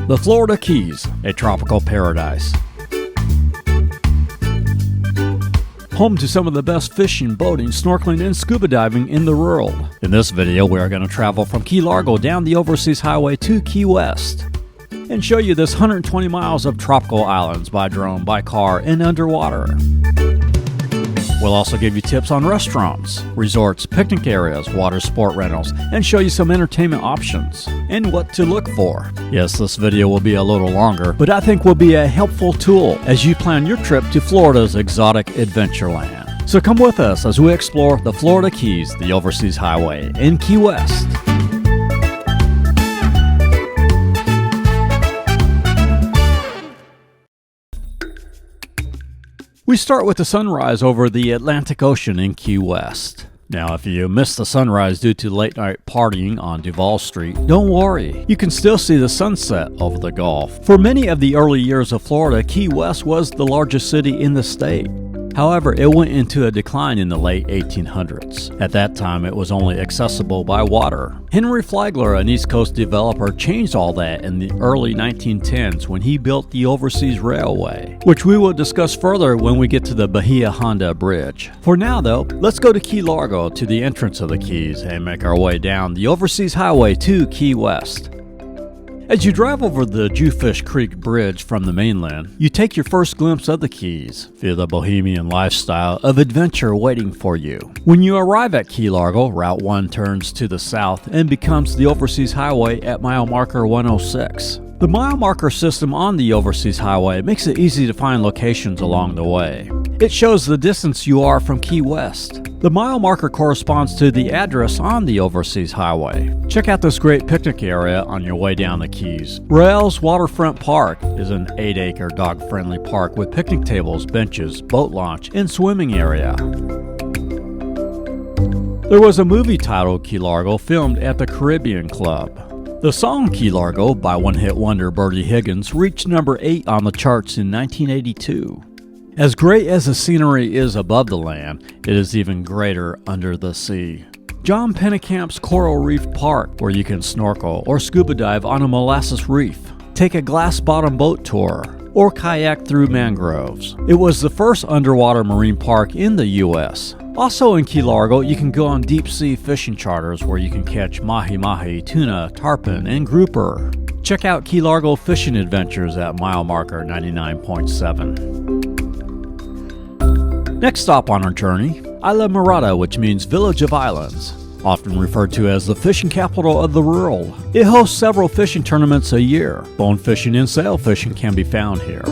The Florida Keys, a tropical paradise. Home to some of the best fishing, boating, snorkeling, and scuba diving in the world. In this video, we are going to travel from Key Largo down the Overseas Highway to Key West and show you this 120 miles of tropical islands by drone, by car, and underwater. We'll also give you tips on restaurants, resorts, picnic areas, water sport rentals, and show you some entertainment options and what to look for. Yes, this video will be a little longer, but I think will be a helpful tool as you plan your trip to Florida's exotic adventureland. So come with us as we explore the Florida Keys, the Overseas Highway in Key West. We start with the sunrise over the Atlantic Ocean in Key West. Now, if you missed the sunrise due to late night partying on Duval Street, don't worry. You can still see the sunset over the Gulf. For many of the early years of Florida, Key West was the largest city in the state. However, it went into a decline in the late 1800s. At that time, it was only accessible by water. Henry Flagler, an East Coast developer, changed all that in the early 1910s when he built the Overseas Railway, which we will discuss further when we get to the Bahia Honda Bridge. For now, though, let's go to Key Largo, to the entrance of the Keys, and make our way down the Overseas Highway to Key West. As you drive over the Jewfish Creek Bridge from the mainland, you take your first glimpse of the Keys. Feel the bohemian lifestyle of adventure waiting for you. When you arrive at Key Largo, Route 1 turns to the south and becomes the Overseas Highway at mile marker 106. The mile marker system on the Overseas Highway makes it easy to find locations along the way. It shows the distance you are from Key West. The mile marker corresponds to the address on the Overseas Highway. Check out this great picnic area on your way down the Keys. Rails Waterfront Park is an 8-acre dog-friendly park with picnic tables, benches, boat launch, and swimming area. There was a movie titled Key Largo filmed at the Caribbean Club. The song Key Largo by one-hit wonder Bertie Higgins reached number 8 on the charts in 1982. As great as the scenery is above the land, it is even greater under the sea. John Pennecamp's Coral Reef Park, where you can snorkel or scuba dive on a molasses reef, take a glass-bottom boat tour, or kayak through mangroves. It was the first underwater marine park in the U.S. Also in Key Largo, you can go on deep-sea fishing charters where you can catch mahi-mahi, tuna, tarpon, and grouper. Check out Key Largo Fishing Adventures at mile marker 99.7. Next stop on our journey, Isla Mirada, which means Village of Islands. Often referred to as the fishing capital of the world. It hosts several fishing tournaments a year. Bone fishing and sail fishing can be found here.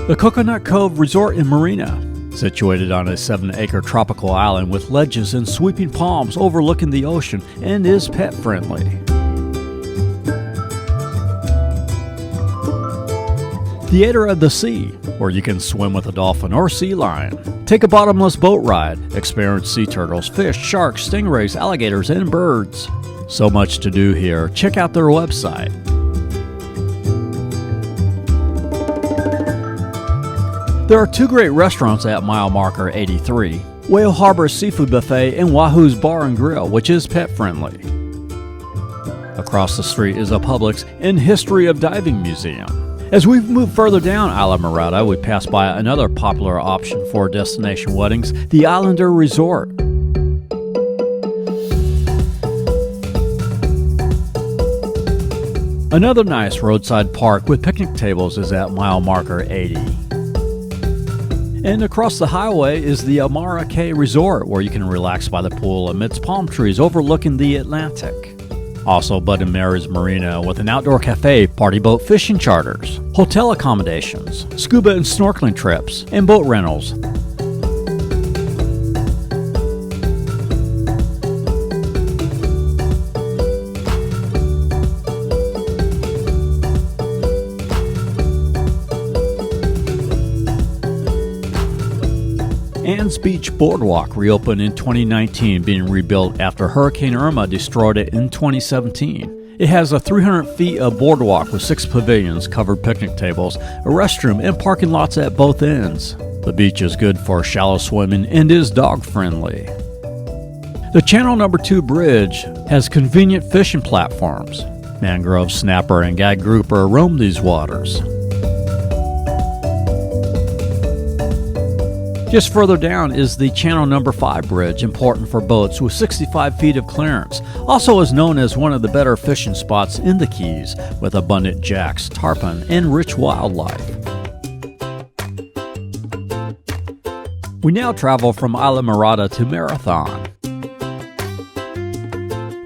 The Coconut Cove Resort and Marina, situated on a 7-acre tropical island with ledges and sweeping palms overlooking the ocean, and is pet-friendly. Theater of the Sea, where you can swim with a dolphin or sea lion. Take a bottomless boat ride, experience sea turtles, fish, sharks, stingrays, alligators, and birds. So much to do here. Check out their website. There are 2 great restaurants at mile marker 83, Whale Harbor Seafood Buffet and Wahoo's Bar and Grill, which is pet-friendly. Across the street is a Publix and History of Diving Museum. As we move further down Isla Mirada, we pass by another popular option for destination weddings, the Islander Resort. Another nice roadside park with picnic tables is at mile marker 80. And across the highway is the Amara Cay Resort, where you can relax by the pool amidst palm trees overlooking the Atlantic. Also, Bud and Mary's Marina with an outdoor cafe, party boat fishing charters, hotel accommodations, scuba and snorkeling trips, and boat rentals. Anne's Beach Boardwalk reopened in 2019, being rebuilt after Hurricane Irma destroyed it in 2017. It has a 300 feet of boardwalk with 6 pavilions, covered picnic tables, a restroom, and parking lots at both ends. The beach is good for shallow swimming and is dog-friendly. The Channel No. 2 Bridge has convenient fishing platforms. Mangrove snapper and gag grouper roam these waters. Just further down is the Channel Number 5 bridge, important for boats with 65 feet of clearance. Also is known as one of the better fishing spots in the Keys, with abundant jacks, tarpon, and rich wildlife. We now travel from Isla Mirada to Marathon.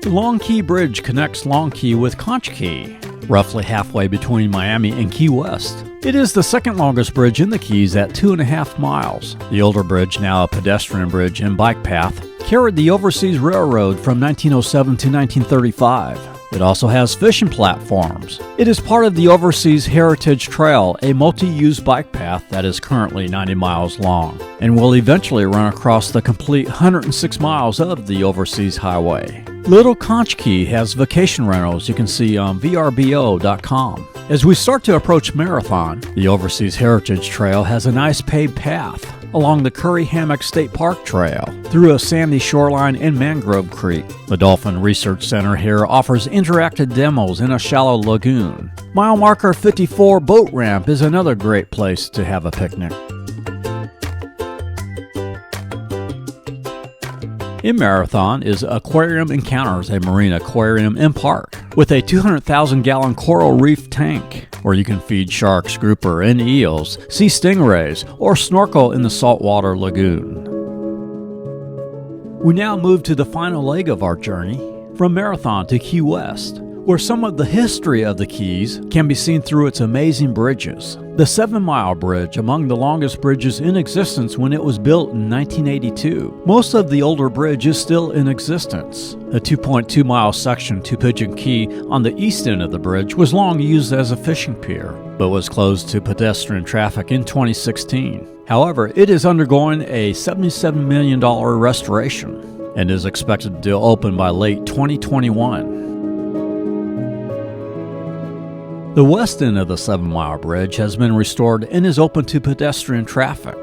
The Long Key Bridge connects Long Key with Conch Key, roughly halfway between Miami and Key West. It is the second longest bridge in the Keys at 2.5 miles. The older bridge, now a pedestrian bridge and bike path, carried the Overseas Railroad from 1907 to 1935. It also has fishing platforms. It is part of the Overseas Heritage Trail, a multi-use bike path that is currently 90 miles long and will eventually run across the complete 106 miles of the Overseas Highway. Little Conch Key has vacation rentals you can see on vrbo.com. As we start to approach Marathon, the Overseas Heritage Trail has a nice paved path along the Curry Hammock State Park Trail, through a sandy shoreline and Mangrove Creek. The Dolphin Research Center here offers interactive demos in a shallow lagoon. Mile marker 54 boat ramp is another great place to have a picnic. In Marathon is Aquarium Encounters, a marine aquarium and park, with a 200,000-gallon coral reef tank, where you can feed sharks, grouper, and eels, see stingrays, or snorkel in the saltwater lagoon. We now move to the final leg of our journey, from Marathon to Key West, where some of the history of the Keys can be seen through its amazing bridges. The 7-mile bridge, among the longest bridges in existence when it was built in 1982. Most of the older bridge is still in existence. The 2.2-mile section to Pigeon Key on the east end of the bridge was long used as a fishing pier, but was closed to pedestrian traffic in 2016. However, it is undergoing a $77 million restoration and is expected to open by late 2021. The west end of the 7-mile bridge has been restored and is open to pedestrian traffic.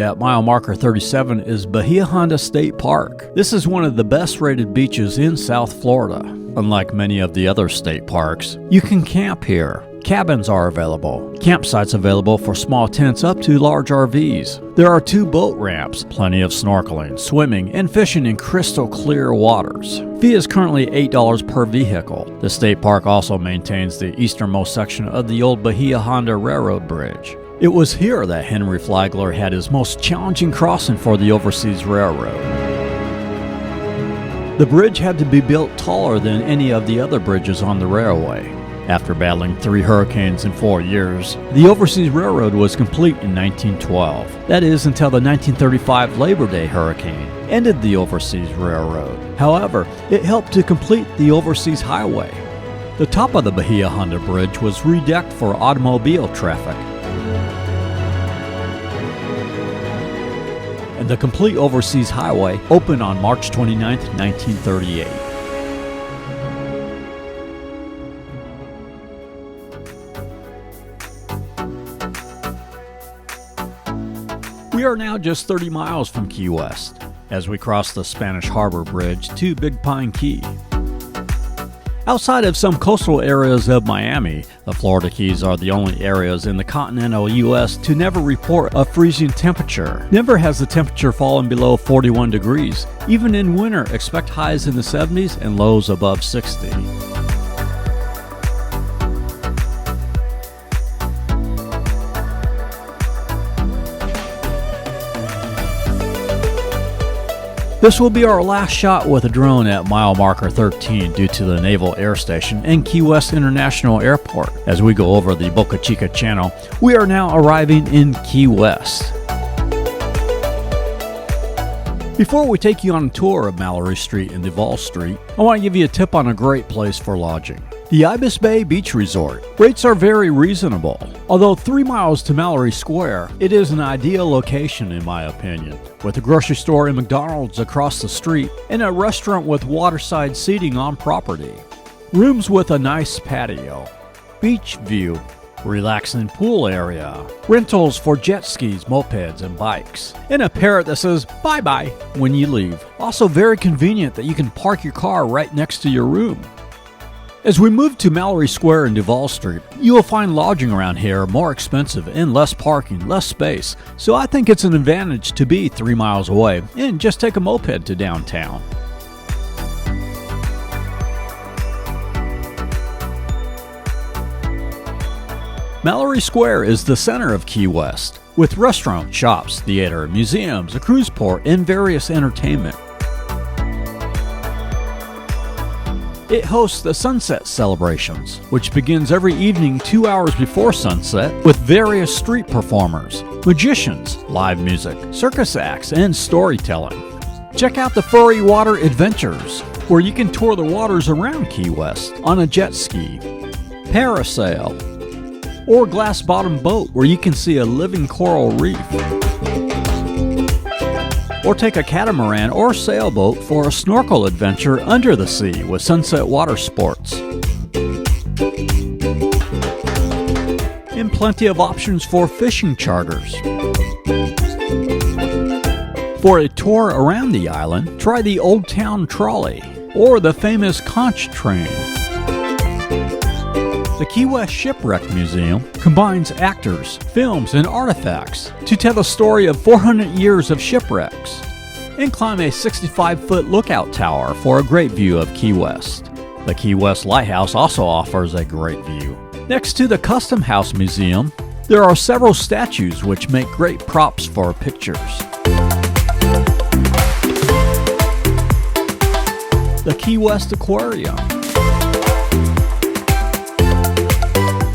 At mile marker 37 is Bahia Honda State Park. This is one of the best rated beaches in South Florida. Unlike many of the other state parks, you can camp here. Cabins are available. Campsites available for small tents up to large RVs. There are 2 boat ramps, plenty of snorkeling, swimming, and fishing in crystal clear waters. Fee is currently $8 per vehicle. The state park also maintains the easternmost section of the old Bahia Honda Railroad Bridge. It was here that Henry Flagler had his most challenging crossing for the Overseas Railroad. The bridge had to be built taller than any of the other bridges on the railway. After battling 3 hurricanes in 4 years, the Overseas Railroad was complete in 1912. That is, until the 1935 Labor Day hurricane ended the Overseas Railroad. However, it helped to complete the Overseas Highway. The top of the Bahia Honda Bridge was redecked for automobile traffic, and the complete Overseas Highway opened on March 29, 1938. We are now just 30 miles from Key West as we cross the Spanish Harbor Bridge to Big Pine Key. Outside of some coastal areas of Miami, the Florida Keys are the only areas in the continental U.S. to never report a freezing temperature. Never has the temperature fallen below 41 degrees. Even in winter, expect highs in the 70s and lows above 60. This will be our last shot with a drone at mile marker 13 due to the Naval Air Station and Key West International Airport. As we go over the Boca Chica Channel, we are now arriving in Key West. Before we take you on a tour of Mallory Street and Duval Street, I want to give you a tip on a great place for lodging. The Ibis Bay Beach Resort. Rates are very reasonable. Although 3 miles to Mallory Square, it is an ideal location in my opinion, with a grocery store and McDonald's across the street and a restaurant with waterside seating on property. rooms with a nice patio, beach view, relaxing pool area, rentals for jet skis, mopeds, and bikes, and a parrot that says bye-bye when you leave. Also very convenient that you can park your car right next to your room. As we move to Mallory Square and Duval Street, you will find lodging around here more expensive and less parking, less space, so I think it's an advantage to be 3 miles away and just take a moped to downtown. Mallory Square is the center of Key West, with restaurants, shops, theater, museums, a cruise port, and various entertainment. It hosts the Sunset Celebrations, which begins every evening 2 hours before sunset with various street performers, magicians, live music, circus acts, and storytelling. Check out the Furry Water Adventures, where you can tour the waters around Key West on a jet ski, parasail, or glass bottom boat where you can see a living coral reef. Or take a catamaran or sailboat for a snorkel adventure under the sea with Sunset Water Sports. And plenty of options for fishing charters. For a tour around the island, try the Old Town Trolley or the famous Conch Train. The Key West Shipwreck Museum combines actors, films, and artifacts to tell the story of 400 years of shipwrecks. And climb a 65-foot lookout tower for a great view of Key West. The Key West Lighthouse also offers a great view. Next to the Custom House Museum, there are several statues which make great props for pictures. The Key West Aquarium.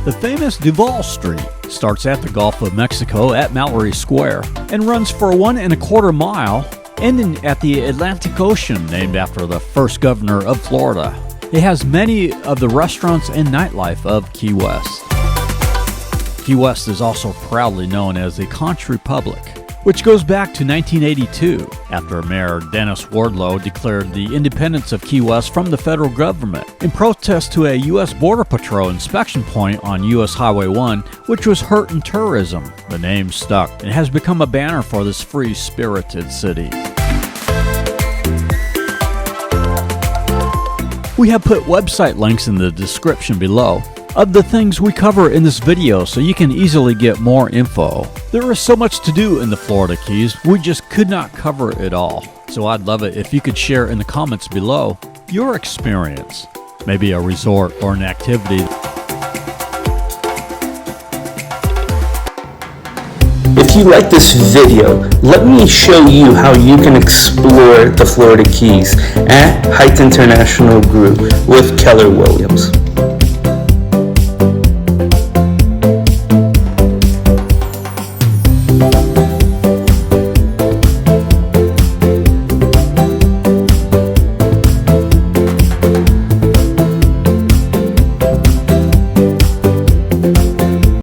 The famous Duval Street starts at the Gulf of Mexico at Mallory Square and runs for 1¼ mile, ending at the Atlantic Ocean, named after the first governor of Florida. It has many of the restaurants and nightlife of Key West. Key West is also proudly known as the Conch Republic, which goes back to 1982, after Mayor Dennis Wardlow declared the independence of Key West from the federal government in protest to a U.S. Border Patrol inspection point on U.S. Highway 1, which was hurting tourism. The name stuck and has become a banner for this free-spirited city. We have put website links in the description below of the things we cover in this video so you can easily get more info. There is so much to do in the Florida Keys, we just could not cover it all. So I'd love it if you could share in the comments below your experience, maybe a resort or an activity. If you like this video, let me show you how you can explore the Florida Keys at Hite International Group with Keller Williams.